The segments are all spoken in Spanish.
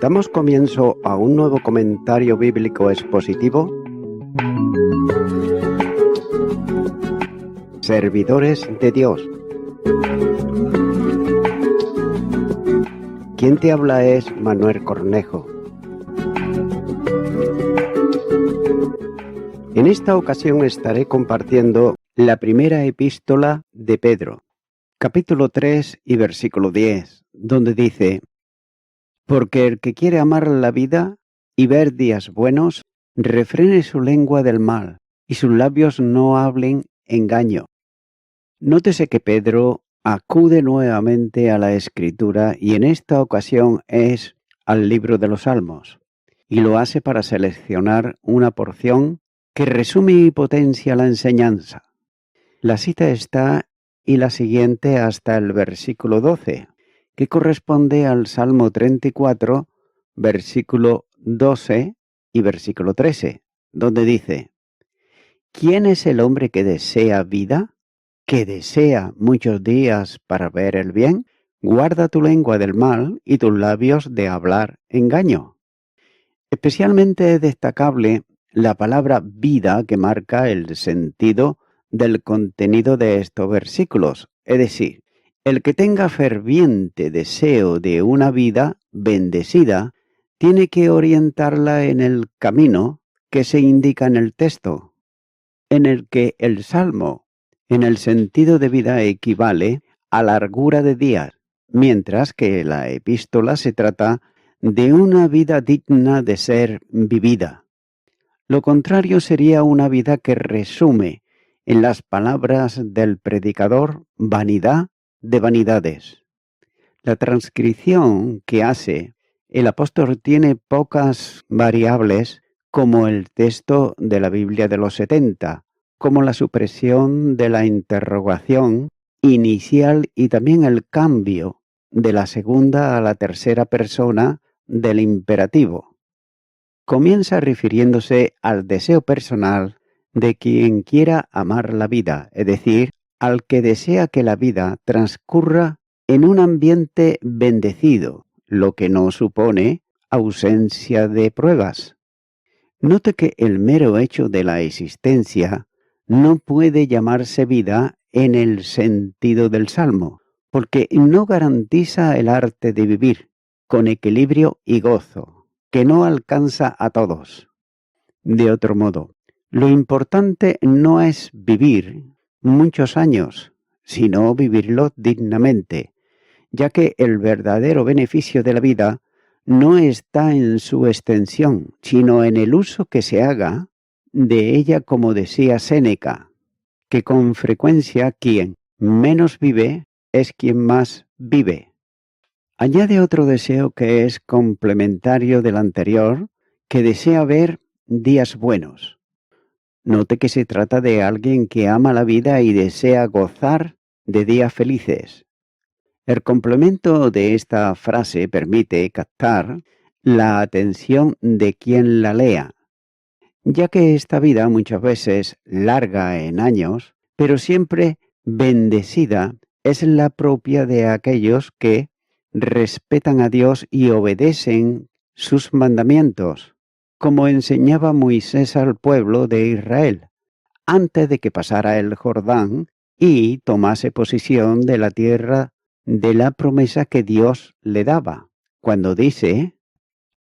Damos comienzo a un nuevo comentario bíblico expositivo. Servidores de Dios. Quien te habla es Manuel Cornejo. En esta ocasión estaré compartiendo la primera epístola de Pedro, capítulo 3 y versículo 10, donde dice: Porque el que quiere amar la vida y ver días buenos, refrene su lengua del mal, y sus labios no hablen engaño. Nótese que Pedro acude nuevamente a la Escritura y en esta ocasión es al libro de los Salmos, y lo hace para seleccionar una porción que resume y potencia la enseñanza. La cita está y la siguiente hasta el versículo 12, que corresponde al Salmo 34, versículo 12 y versículo 13, donde dice: ¿Quién es el hombre que desea vida? ¿Que desea muchos días para ver el bien? Guarda tu lengua del mal y tus labios de hablar engaño. Especialmente destacable la palabra vida, que marca el sentido del contenido de estos versículos, es decir, el que tenga ferviente deseo de una vida bendecida tiene que orientarla en el camino que se indica en el texto, en el que el Salmo, en el sentido de vida, equivale a largura de días, mientras que la epístola se trata de una vida digna de ser vivida. Lo contrario sería una vida que resume en las palabras del predicador vanidad de vanidades. La transcripción que hace el apóstol tiene pocas variables, como el texto de la Biblia de los 70, como la supresión de la interrogación inicial y también el cambio de la segunda a la tercera persona del imperativo. Comienza refiriéndose al deseo personal de quien quiera amar la vida, es decir, al que desea que la vida transcurra en un ambiente bendecido, lo que no supone ausencia de pruebas. Note que el mero hecho de la existencia no puede llamarse vida en el sentido del Salmo, porque no garantiza el arte de vivir con equilibrio y gozo, que no alcanza a todos. De otro modo, lo importante no es vivir muchos años, sino vivirlo dignamente, ya que el verdadero beneficio de la vida no está en su extensión, sino en el uso que se haga de ella, como decía Séneca, que con frecuencia quien menos vive es quien más vive. Añade otro deseo que es complementario del anterior, que desea ver días buenos. Note que se trata de alguien que ama la vida y desea gozar de días felices. El complemento de esta frase permite captar la atención de quien la lea, ya que esta vida muchas veces larga en años, pero siempre bendecida, es la propia de aquellos que respetan a Dios y obedecen sus mandamientos, como enseñaba Moisés al pueblo de Israel, antes de que pasara el Jordán y tomase posesión de la tierra de la promesa que Dios le daba, cuando dice: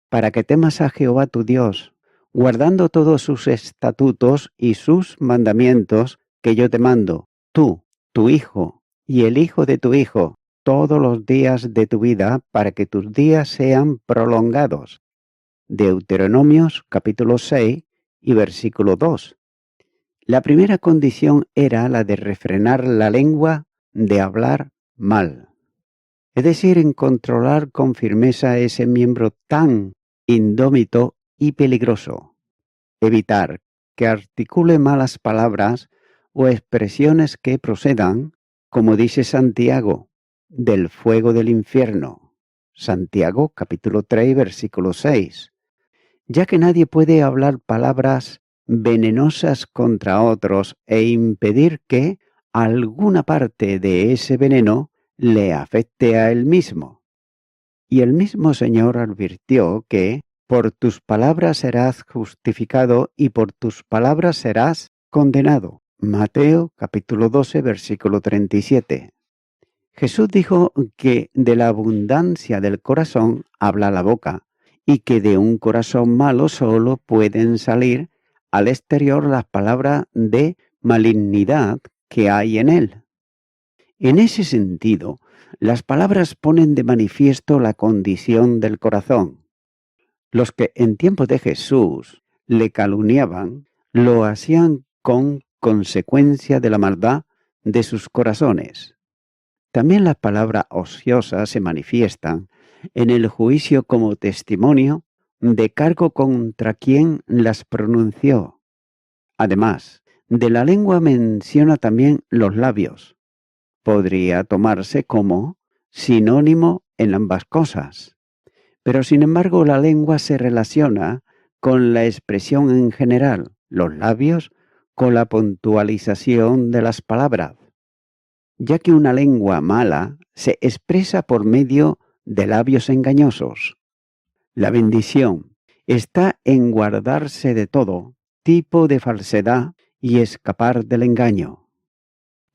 para que temas a Jehová tu Dios, guardando todos sus estatutos y sus mandamientos que yo te mando, tú, tu hijo y el hijo de tu hijo, todos los días de tu vida, para que tus días sean prolongados. Deuteronomios capítulo 6 y versículo 2. La primera condición era la de refrenar la lengua de hablar mal, es decir, en controlar con firmeza ese miembro tan indómito y peligroso. Evitar que articule malas palabras o expresiones que procedan, como dice Santiago, del fuego del infierno. Santiago capítulo 3, versículo 6. Ya que nadie puede hablar palabras venenosas contra otros e impedir que alguna parte de ese veneno le afecte a él mismo. Y el mismo Señor advirtió que por tus palabras serás justificado y por tus palabras serás condenado. Mateo capítulo 12, versículo 37. Jesús dijo que de la abundancia del corazón habla la boca y que de un corazón malo solo pueden salir al exterior las palabras de malignidad que hay en él. En ese sentido, las palabras ponen de manifiesto la condición del corazón. Los que en tiempos de Jesús le calumniaban, lo hacían con consecuencia de la maldad de sus corazones. También las palabras ociosas se manifiestan en el juicio como testimonio de cargo contra quien las pronunció. Además, de la lengua menciona también los labios. Podría tomarse como sinónimo en ambas cosas. Pero sin embargo la lengua se relaciona con la expresión en general, los labios con la puntualización de las palabras, ya que una lengua mala se expresa por medio de labios engañosos. La bendición está en guardarse de todo tipo de falsedad y escapar del engaño.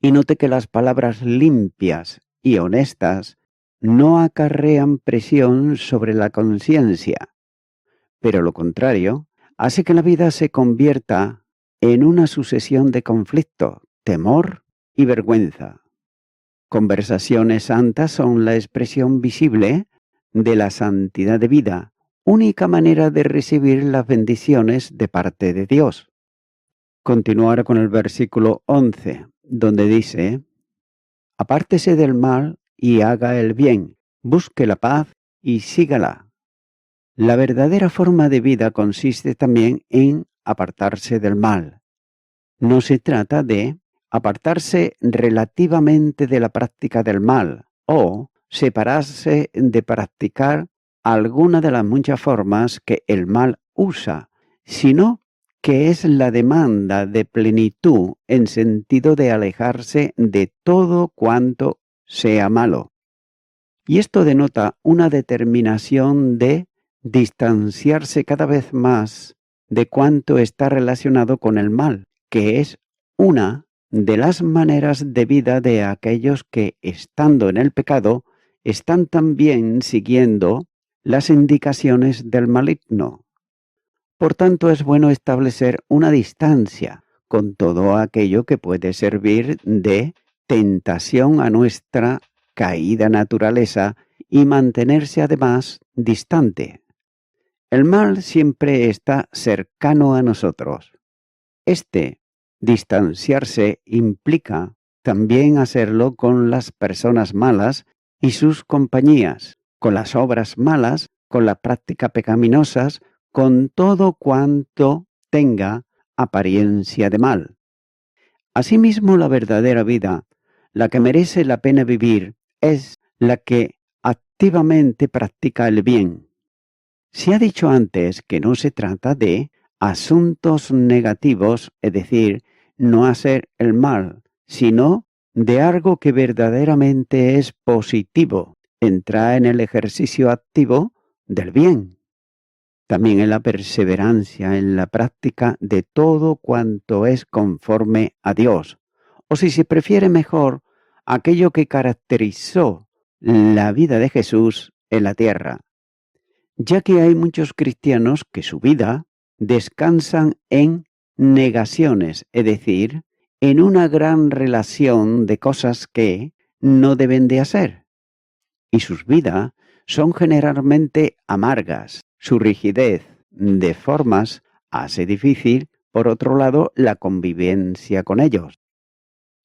Y note que las palabras limpias y honestas no acarrean presión sobre la conciencia, pero lo contrario hace que la vida se convierta en una sucesión de conflicto, temor y vergüenza. Conversaciones santas son la expresión visible de la santidad de vida, única manera de recibir las bendiciones de parte de Dios. Continuar con el versículo 11, donde dice: apártese del mal y haga el bien, busque la paz y sígala. La verdadera forma de vida consiste también en apartarse del mal. No se trata de apartarse relativamente de la práctica del mal o separarse de practicar alguna de las muchas formas que el mal usa, sino que es la demanda de plenitud en sentido de alejarse de todo cuanto sea malo. Y esto denota una determinación de distanciarse cada vez más de cuanto está relacionado con el mal, que es una de las maneras de vida de aquellos que, estando en el pecado, están también siguiendo las indicaciones del maligno. Por tanto, es bueno establecer una distancia con todo aquello que puede servir de tentación a nuestra caída naturaleza y mantenerse además distante. El mal siempre está cercano a nosotros. Distanciarse implica también hacerlo con las personas malas y sus compañías, con las obras malas, con las prácticas pecaminosas, con todo cuanto tenga apariencia de mal. Asimismo, la verdadera vida, la que merece la pena vivir, es la que activamente practica el bien. Se ha dicho antes que no se trata de asuntos negativos, es decir, no hacer el mal, sino de algo que verdaderamente es positivo, entrar en el ejercicio activo del bien. También en la perseverancia en la práctica de todo cuanto es conforme a Dios, o si se prefiere mejor, aquello que caracterizó la vida de Jesús en la tierra, ya que hay muchos cristianos que su vida descansan en negaciones, es decir, en una gran relación de cosas que no deben de hacer, y sus vidas son generalmente amargas. Su rigidez de formas hace difícil, por otro lado, la convivencia con ellos,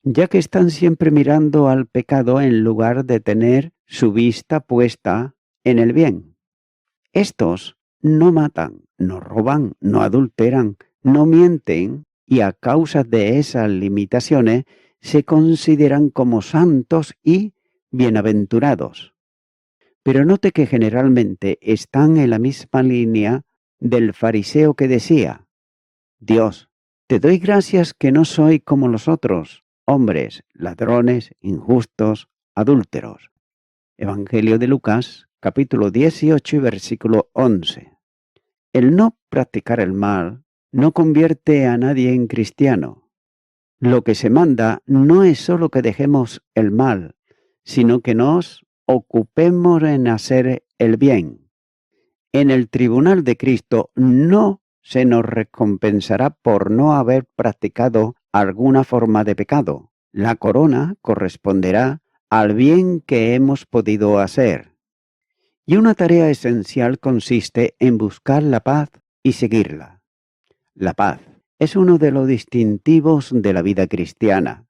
ya que están siempre mirando al pecado en lugar de tener su vista puesta en el bien. Estos no matan, no roban, no adulteran, no mienten, y a causa de esas limitaciones se consideran como santos y bienaventurados. Pero note que generalmente están en la misma línea del fariseo que decía: Dios, te doy gracias que no soy como los otros, hombres, ladrones, injustos, adúlteros. Evangelio de Lucas, capítulo 18 y versículo 11. El no practicar el mal no convierte a nadie en cristiano. Lo que se manda no es solo que dejemos el mal, sino que nos ocupemos en hacer el bien. En el tribunal de Cristo no se nos recompensará por no haber practicado alguna forma de pecado. La corona corresponderá al bien que hemos podido hacer. Y una tarea esencial consiste en buscar la paz y seguirla. La paz es uno de los distintivos de la vida cristiana.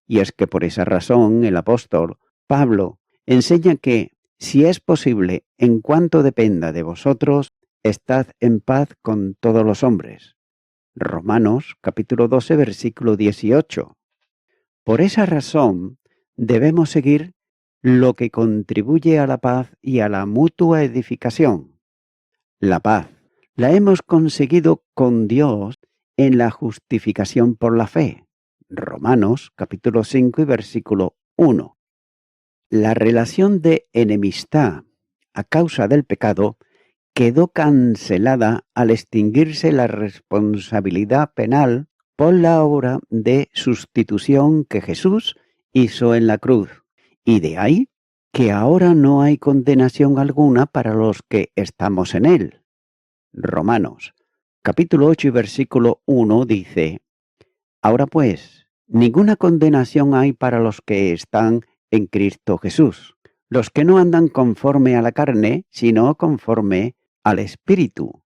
Y es que por esa razón el apóstol Pablo enseña que, si es posible, en cuanto dependa de vosotros, estad en paz con todos los hombres. Romanos capítulo 12, versículo 18. Por esa razón debemos seguir lo que contribuye a la paz y a la mutua edificación. La paz la hemos conseguido con Dios en la justificación por la fe. Romanos capítulo 5 y versículo 1. La relación de enemistad a causa del pecado quedó cancelada al extinguirse la responsabilidad penal por la obra de sustitución que Jesús hizo en la cruz. Y de ahí que ahora no hay condenación alguna para los que estamos en él. Romanos capítulo 8 y versículo 1 dice: Ahora pues, ninguna condenación hay para los que están en Cristo Jesús, los que no andan conforme a la carne, sino conforme al Espíritu.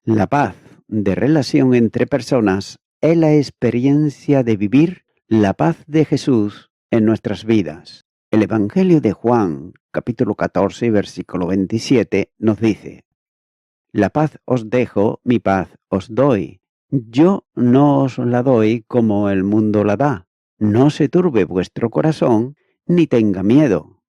La paz de relación entre personas es la experiencia de vivir la paz de Jesús en nuestras vidas. El Evangelio de Juan, capítulo 14, versículo 27, nos dice: La paz os dejo, mi paz os doy. Yo no os la doy como el mundo la da. No se turbe vuestro corazón, ni tenga miedo.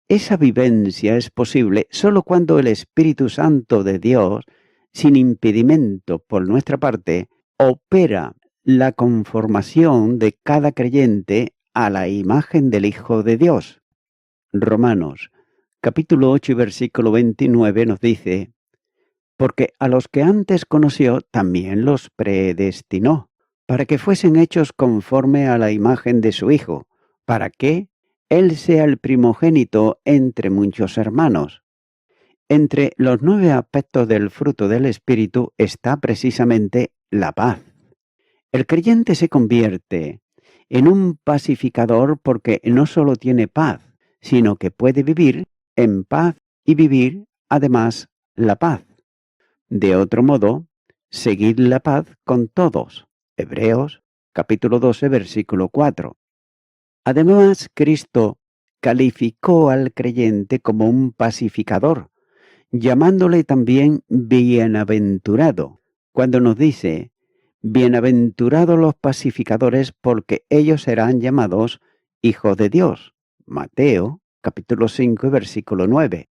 Esa vivencia es posible solo cuando el Espíritu Santo de Dios, sin impedimento por nuestra parte, opera la conformación de cada creyente a la imagen del Hijo de Dios. Romanos, capítulo 8 y versículo 29 nos dice: Porque a los que antes conoció también los predestinó, para que fuesen hechos conforme a la imagen de su Hijo, para que Él sea el primogénito entre muchos hermanos. Entre los 9 aspectos del fruto del Espíritu está precisamente la paz. El creyente se convierte en un pacificador porque no solo tiene paz, sino que puede vivir en paz y vivir, además, la paz. De otro modo, seguid la paz con todos. Hebreos capítulo 12, versículo 4. Además, Cristo calificó al creyente como un pacificador, llamándole también bienaventurado, cuando nos dice: Bienaventurados los pacificadores, porque ellos serán llamados hijos de Dios. Mateo capítulo 5, versículo 9.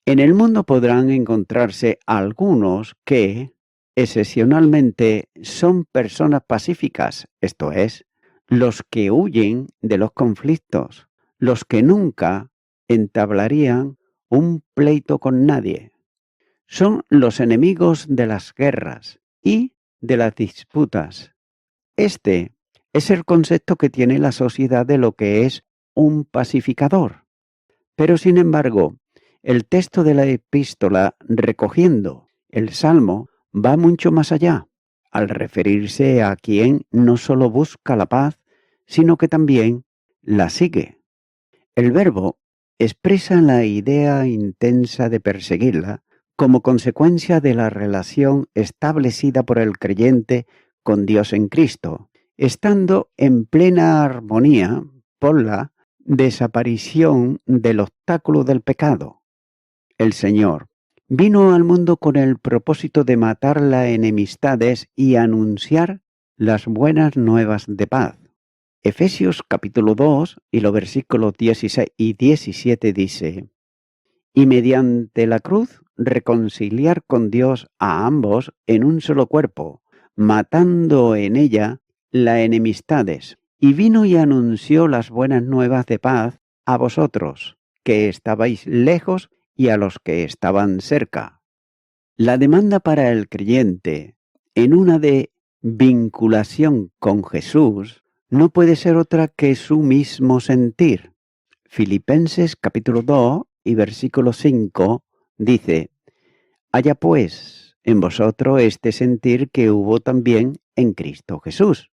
En el mundo podrán encontrarse algunos que, excepcionalmente, son personas pacíficas, esto es, los que huyen de los conflictos, los que nunca entablarían un pleito con nadie. Son los enemigos de las guerras y de las disputas. Este es el concepto que tiene la sociedad de lo que es un pacificador. Pero, sin embargo, el texto de la epístola, recogiendo el Salmo, va mucho más allá, al referirse a quien no solo busca la paz, sino que también la sigue. El verbo expresa la idea intensa de perseguirla como consecuencia de la relación establecida por el creyente con Dios en Cristo, estando en plena armonía por la desaparición del obstáculo del pecado. El Señor vino al mundo con el propósito de matar las enemistades y anunciar las buenas nuevas de paz. Efesios capítulo 2 y los versículos 16 y 17 dice: Y mediante la cruz reconciliar con Dios a ambos en un solo cuerpo, matando en ella las enemistades. Y vino y anunció las buenas nuevas de paz a vosotros, que estabais lejos y a los que estaban cerca. La demanda para el creyente en una de vinculación con Jesús no puede ser otra que su mismo sentir. Filipenses capítulo 2 y versículo 5 dice: haya pues en vosotros este sentir que hubo también en Cristo Jesús.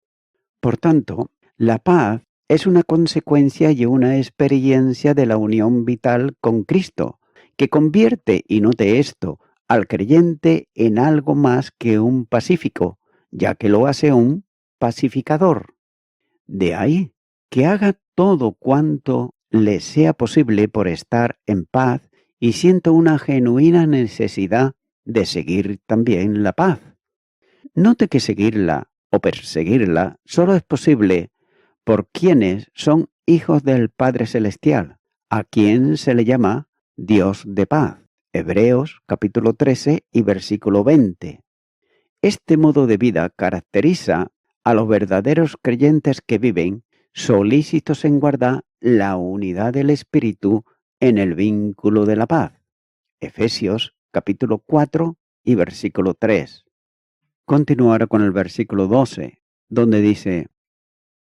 Por tanto, la paz es una consecuencia y una experiencia de la unión vital con Cristo, que convierte, y note esto, al creyente en algo más que un pacífico, ya que lo hace un pacificador. De ahí que haga todo cuanto le sea posible por estar en paz y siento una genuina necesidad de seguir también la paz. Note que seguirla o perseguirla solo es posible por quienes son hijos del Padre Celestial, a quien se le llama Dios de paz. Hebreos capítulo 13 y versículo 20. Este modo de vida caracteriza a los verdaderos creyentes que viven solícitos en guardar la unidad del Espíritu en el vínculo de la paz. Efesios capítulo 4 y versículo 3. Continuará con el versículo 12, donde dice: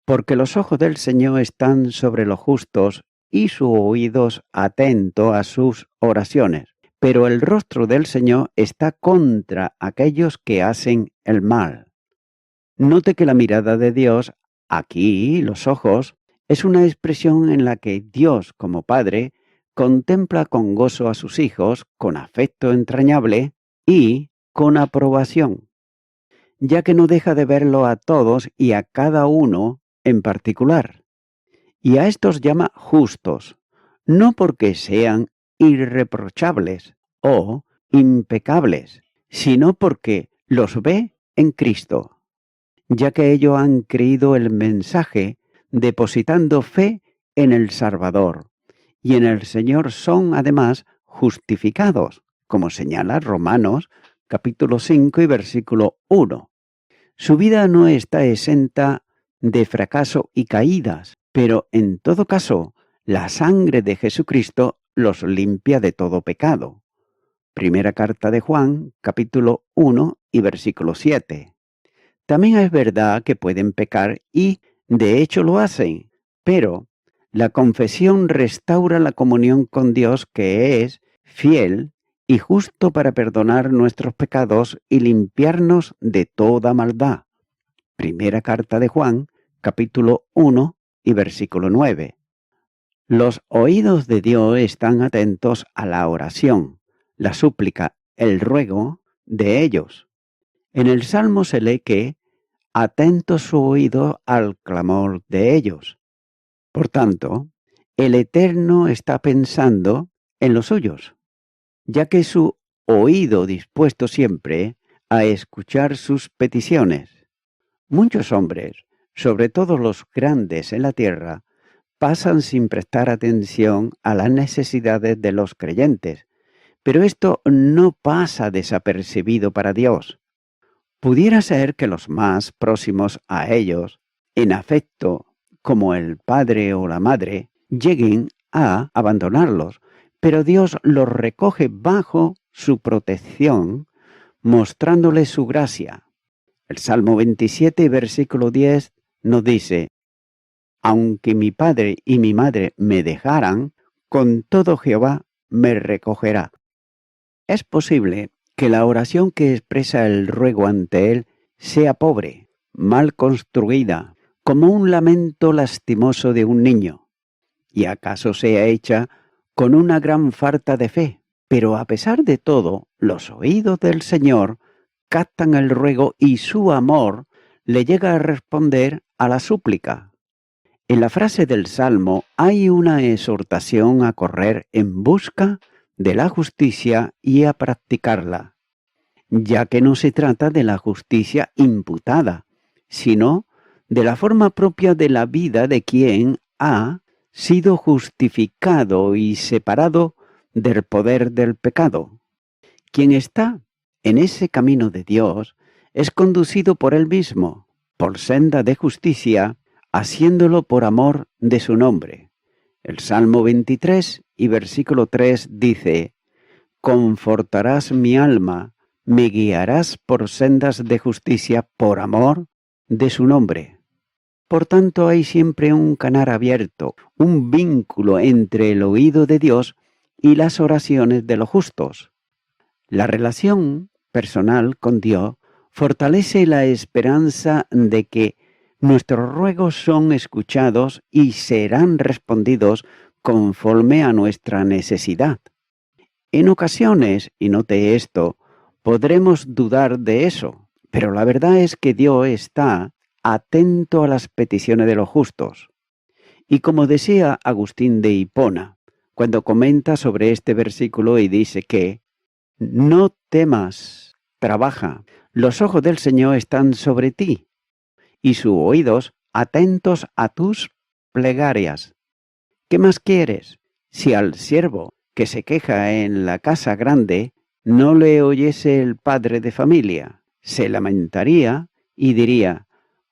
porque los ojos del Señor están sobre los justos y sus oídos atentos a sus oraciones, pero el rostro del Señor está contra aquellos que hacen el mal. Note que la mirada de Dios, aquí los ojos, es una expresión en la que Dios, como Padre, contempla con gozo a sus hijos, con afecto entrañable y con aprobación, ya que no deja de verlo a todos y a cada uno en particular. Y a estos llama justos, no porque sean irreprochables o impecables, sino porque los ve en Cristo, ya que ellos han creído el mensaje depositando fe en el Salvador, y en el Señor son además justificados, como señala Romanos capítulo 5 y versículo 1. Su vida no está exenta de fracaso y caídas, pero en todo caso, la sangre de Jesucristo los limpia de todo pecado. Primera carta de Juan, capítulo 1 y versículo 7. También es verdad que pueden pecar y, de hecho, lo hacen, pero la confesión restaura la comunión con Dios, que es fiel y justo para perdonar nuestros pecados y limpiarnos de toda maldad. Primera carta de Juan, capítulo 1 y versículo 9. Los oídos de Dios están atentos a la oración, la súplica, el ruego de ellos. En el Salmo se lee que atento su oído al clamor de ellos. Por tanto, el Eterno está pensando en los suyos, ya que su oído dispuesto siempre a escuchar sus peticiones. Muchos hombres, sobre todo los grandes en la tierra, pasan sin prestar atención a las necesidades de los creyentes, pero esto no pasa desapercibido para Dios. Pudiera ser que los más próximos a ellos, en afecto, como el padre o la madre, lleguen a abandonarlos, pero Dios los recoge bajo su protección, mostrándoles su gracia. El Salmo 27, versículo 10, nos dice: aunque mi padre y mi madre me dejaran, con todo Jehová me recogerá. Es posible que la oración que expresa el ruego ante él sea pobre, mal construida, como un lamento lastimoso de un niño, y acaso sea hecha con una gran falta de fe, pero a pesar de todo, los oídos del Señor captan el ruego y su amor le llega a responder a la súplica. En la frase del Salmo hay una exhortación a correr en busca de la justicia y a practicarla, ya que no se trata de la justicia imputada, sino de la forma propia de la vida de quien ha sido justificado y separado del poder del pecado. Quien está en ese camino de Dios es conducido por él mismo, por senda de justicia, haciéndolo por amor de su nombre. El Salmo 23 y versículo 3 dice: Confortarás mi alma, me guiarás por sendas de justicia por amor de su nombre. Por tanto, hay siempre un canal abierto, un vínculo entre el oído de Dios y las oraciones de los justos. La relación personal con Dios fortalece la esperanza de que nuestros ruegos son escuchados y serán respondidos conforme a nuestra necesidad. En ocasiones, y note esto, podremos dudar de eso, pero la verdad es que Dios está atento a las peticiones de los justos. Y como decía Agustín de Hipona, cuando comenta sobre este versículo y dice que no temas, trabaja, los ojos del Señor están sobre ti, y sus oídos atentos a tus plegarias. ¿Qué más quieres? Si al siervo que se queja en la casa grande no le oyese el padre de familia, se lamentaría y diría: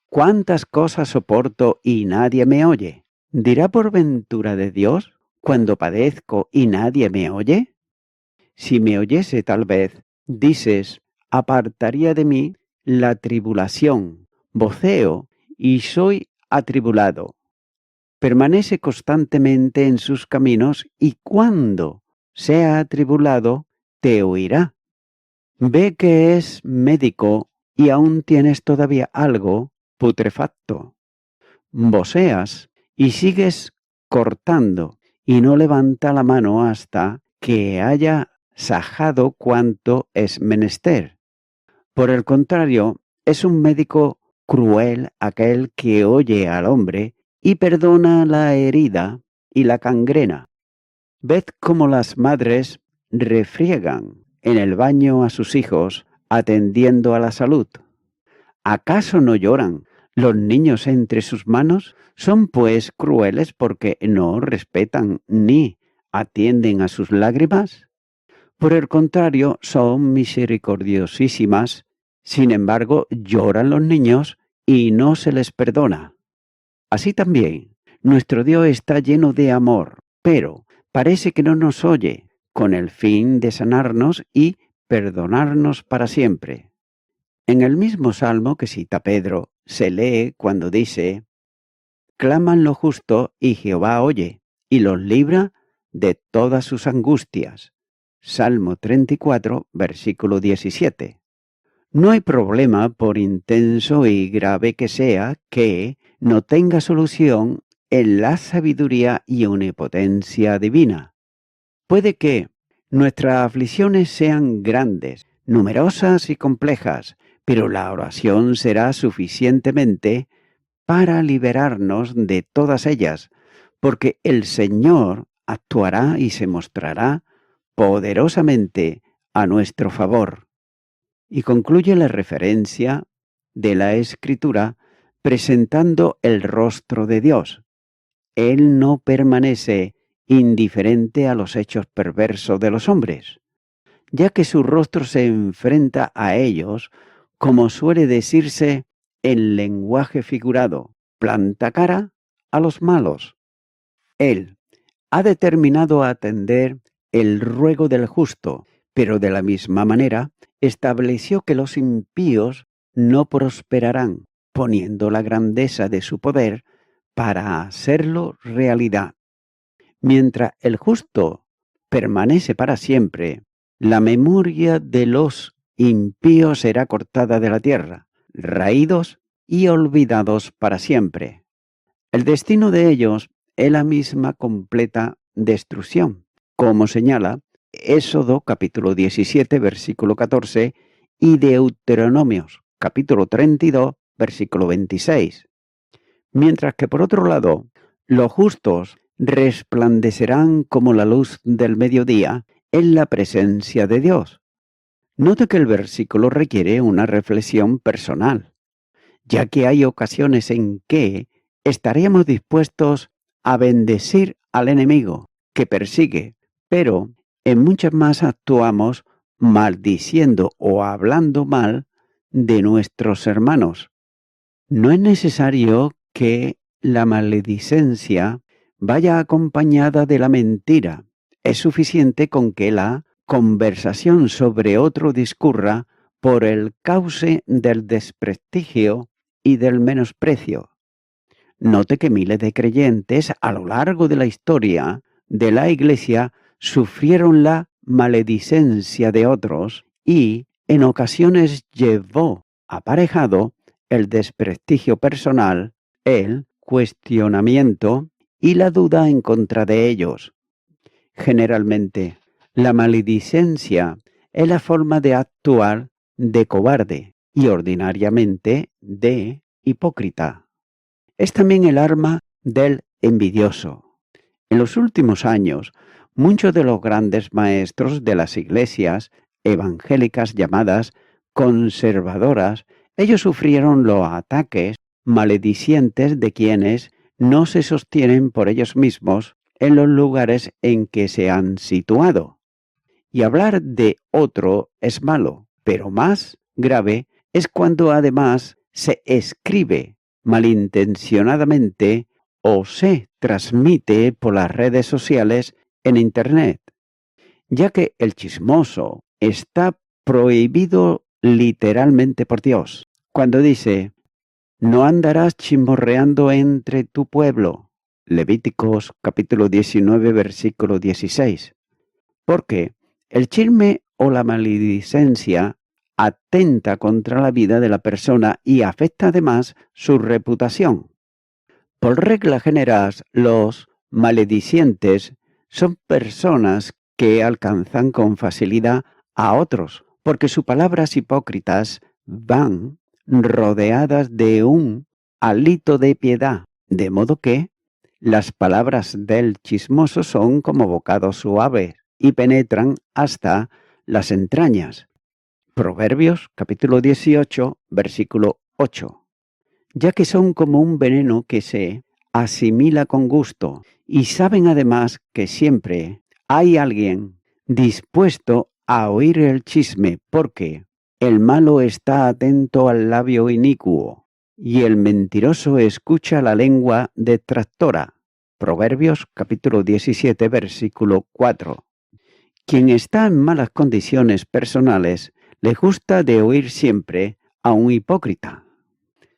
¿cuántas cosas soporto y nadie me oye? ¿Dirá por ventura de Dios cuando padezco y nadie me oye? Si me oyese tal vez, dices, apartaría de mí la tribulación, voceo y soy atribulado. Permanece constantemente en sus caminos y cuando sea atribulado, te oirá. Ve que es médico y aún tienes todavía algo putrefacto. Voceas y sigues cortando y no levanta la mano hasta que haya sajado cuanto es menester. Por el contrario, es un médico cruel aquel que oye al hombre y perdona la herida y la gangrena. Ved cómo las madres refriegan en el baño a sus hijos atendiendo a la salud. ¿Acaso no lloran los niños entre sus manos? Son pues crueles porque no respetan ni atienden a sus lágrimas. Por el contrario, son misericordiosísimas. Sin embargo, lloran los niños y no se les perdona. Así también, nuestro Dios está lleno de amor, pero parece que no nos oye, con el fin de sanarnos y perdonarnos para siempre. En el mismo salmo que cita Pedro, se lee cuando dice: claman lo justo y Jehová oye, y los libra de todas sus angustias. Salmo 34, versículo 17. No hay problema, por intenso y grave que sea, que no tenga solución en la sabiduría y omnipotencia divina. Puede que nuestras aflicciones sean grandes, numerosas y complejas, pero la oración será suficientemente para liberarnos de todas ellas, porque el Señor actuará y se mostrará poderosamente a nuestro favor. Y concluye la referencia de la Escritura presentando el rostro de Dios. Él no permanece indiferente a los hechos perversos de los hombres, ya que su rostro se enfrenta a ellos, como suele decirse en lenguaje figurado, planta cara a los malos. Él ha determinado atender el ruego del justo, pero de la misma manera estableció que los impíos no prosperarán, poniendo la grandeza de su poder para hacerlo realidad. Mientras el justo permanece para siempre, la memoria de los impíos será cortada de la tierra, raídos y olvidados para siempre. El destino de ellos es la misma completa destrucción, como señala Éxodo capítulo 17, versículo 14 y Deuteronomios capítulo 32, versículo 26. Mientras que por otro lado, los justos resplandecerán como la luz del mediodía en la presencia de Dios. Note que el versículo requiere una reflexión personal, ya que hay ocasiones en que estaríamos dispuestos a bendecir al enemigo que persigue, pero en muchas más actuamos maldiciendo o hablando mal de nuestros hermanos. No es necesario que la maledicencia vaya acompañada de la mentira. Es suficiente con que la conversación sobre otro discurra por el cauce del desprestigio y del menosprecio. Note que miles de creyentes a lo largo de la historia de la Iglesia sufrieron la maledicencia de otros y en ocasiones llevó aparejado el desprestigio personal, el cuestionamiento y la duda en contra de ellos. Generalmente, la maledicencia es la forma de actuar de cobarde y ordinariamente de hipócrita. Es también el arma del envidioso. En los últimos años, muchos de los grandes maestros de las iglesias evangélicas llamadas conservadoras, ellos sufrieron los ataques maledicientes de quienes no se sostienen por ellos mismos en los lugares en que se han situado. Y hablar de otro es malo, pero más grave es cuando además se escribe malintencionadamente o se transmite por las redes sociales en Internet, ya que el chismoso está prohibido literalmente por Dios, cuando dice: no andarás chismorreando entre tu pueblo. Levíticos capítulo 19, versículo 16. Porque el chisme o la maledicencia atenta contra la vida de la persona y afecta además su reputación. Por regla general, los maledicientes son personas que alcanzan con facilidad a otros, porque sus palabras hipócritas van rodeadas de un hálito de piedad, de modo que las palabras del chismoso son como bocados suaves y penetran hasta las entrañas. Proverbios capítulo 18, versículo 8. Ya que son como un veneno que se asimila con gusto y saben además que siempre hay alguien dispuesto a oír el chisme, porque el malo está atento al labio inicuo y el mentiroso escucha la lengua detractora. Proverbios capítulo 17, versículo 4. Quien está en malas condiciones personales le gusta de oír siempre a un hipócrita.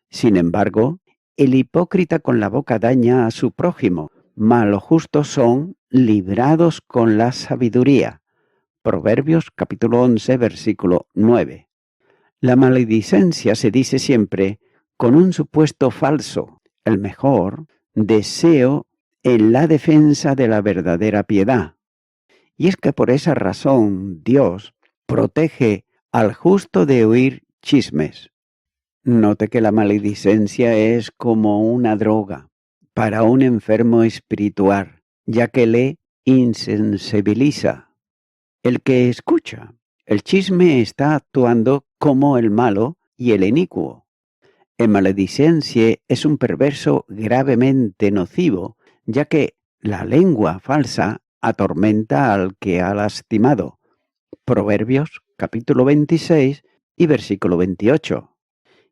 Sin embargo, el hipócrita con la boca daña a su prójimo, mas los justos son librados con la sabiduría. Proverbios capítulo 11, versículo 9. La maledicencia se dice siempre con un supuesto falso, el mejor deseo en la defensa de la verdadera piedad. Y es que por esa razón Dios protege al justo de oír chismes. Note que la maledicencia es como una droga para un enfermo espiritual, ya que le insensibiliza. El que escucha el chisme está actuando como el malo y el inicuo. El maledicencia es un perverso gravemente nocivo, ya que la lengua falsa atormenta al que ha lastimado. Proverbios capítulo 26 y versículo 28.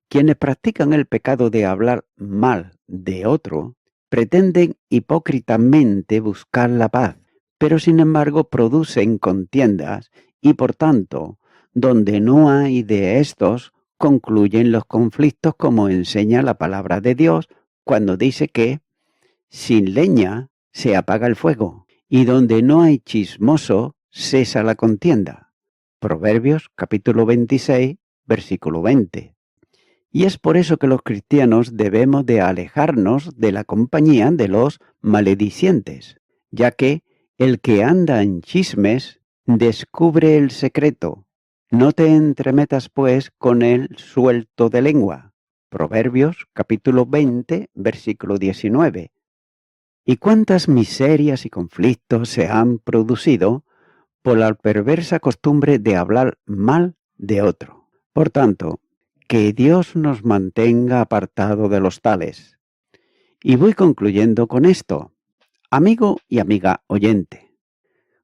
Quienes practican el pecado de hablar mal de otro pretenden hipócritamente buscar la paz, pero sin embargo producen contiendas y por tanto, donde no hay de estos, concluyen los conflictos, como enseña la palabra de Dios cuando dice que sin leña se apaga el fuego y donde no hay chismoso cesa la contienda. Proverbios capítulo 26, versículo 20. Y es por eso que los cristianos debemos de alejarnos de la compañía de los maledicientes, ya que el que anda en chismes descubre el secreto. No te entremetas pues con el suelto de lengua. Proverbios capítulo 20, versículo 19. ¿Y cuántas miserias y conflictos se han producido por la perversa costumbre de hablar mal de otro? Por tanto, que Dios nos mantenga apartado de los tales. Y voy concluyendo con esto. Amigo y amiga oyente,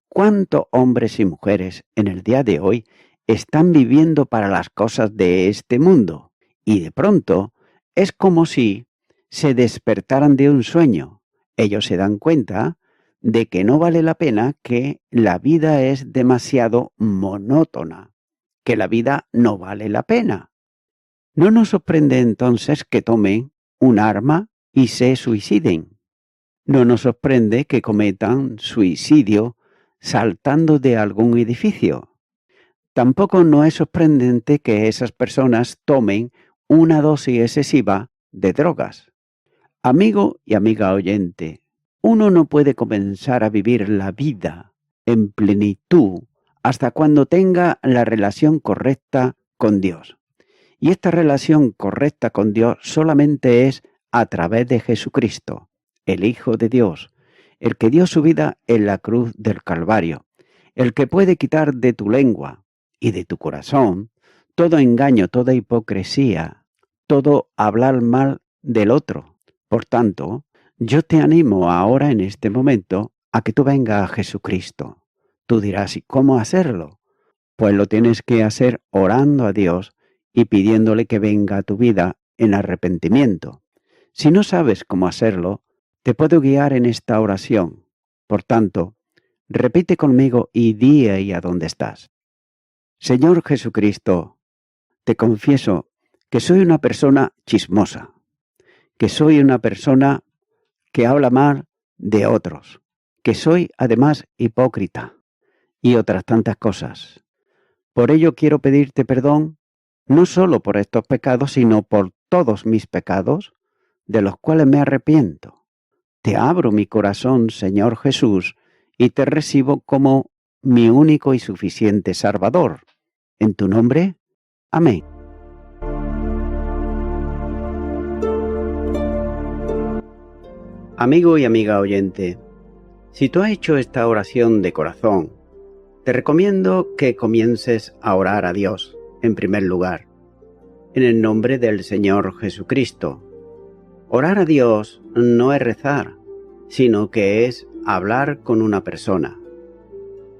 ¿cuántos hombres y mujeres en el día de hoy están viviendo para las cosas de este mundo? Y de pronto es como si se despertaran de un sueño, ellos se dan cuenta de que no vale la pena, que la vida es demasiado monótona, que la vida no vale la pena. No nos sorprende entonces que tomen un arma y se suiciden. No nos sorprende que cometan suicidio saltando de algún edificio. Tampoco no es sorprendente que esas personas tomen una dosis excesiva de drogas. Amigo y amiga oyente, uno no puede comenzar a vivir la vida en plenitud hasta cuando tenga la relación correcta con Dios. Y esta relación correcta con Dios solamente es a través de Jesucristo, el Hijo de Dios, el que dio su vida en la cruz del Calvario, el que puede quitar de tu lengua y de tu corazón todo engaño, toda hipocresía, todo hablar mal del otro. Por tanto, yo te animo ahora en este momento a que tú vengas a Jesucristo. Tú dirás, ¿y cómo hacerlo? Pues lo tienes que hacer orando a Dios y pidiéndole que venga a tu vida en arrepentimiento. Si no sabes cómo hacerlo, te puedo guiar en esta oración. Por tanto, repite conmigo y di ahí a dónde estás. Señor Jesucristo, te confieso que soy una persona chismosa, que soy una persona que habla mal de otros, que soy además hipócrita y otras tantas cosas. Por ello quiero pedirte perdón, no solo por estos pecados, sino por todos mis pecados, de los cuales me arrepiento. Te abro mi corazón, Señor Jesús, y te recibo como mi único y suficiente Salvador. En tu nombre, amén. Amigo y amiga oyente, si tú has hecho esta oración de corazón, te recomiendo que comiences a orar a Dios, en primer lugar, en el nombre del Señor Jesucristo. Orar a Dios no es rezar, sino que es hablar con una persona.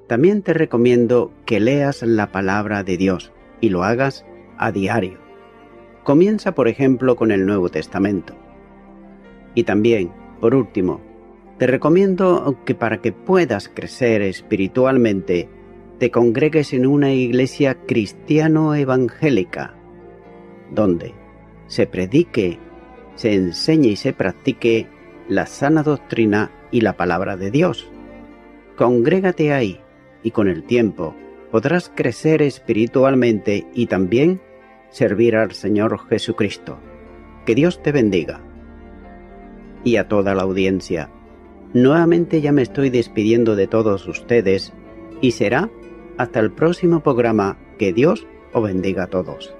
También te recomiendo que leas la palabra de Dios y lo hagas a diario. Comienza, por ejemplo, con el Nuevo Testamento. Y también, por último, te recomiendo que para que puedas crecer espiritualmente, te congregues en una iglesia cristiano-evangélica, donde se predique, se enseñe y se practique la sana doctrina y la palabra de Dios. Congrégate ahí y con el tiempo podrás crecer espiritualmente y también servir al Señor Jesucristo. Que Dios te bendiga. Y a toda la audiencia, nuevamente ya me estoy despidiendo de todos ustedes y será hasta el próximo programa. Que Dios os bendiga a todos.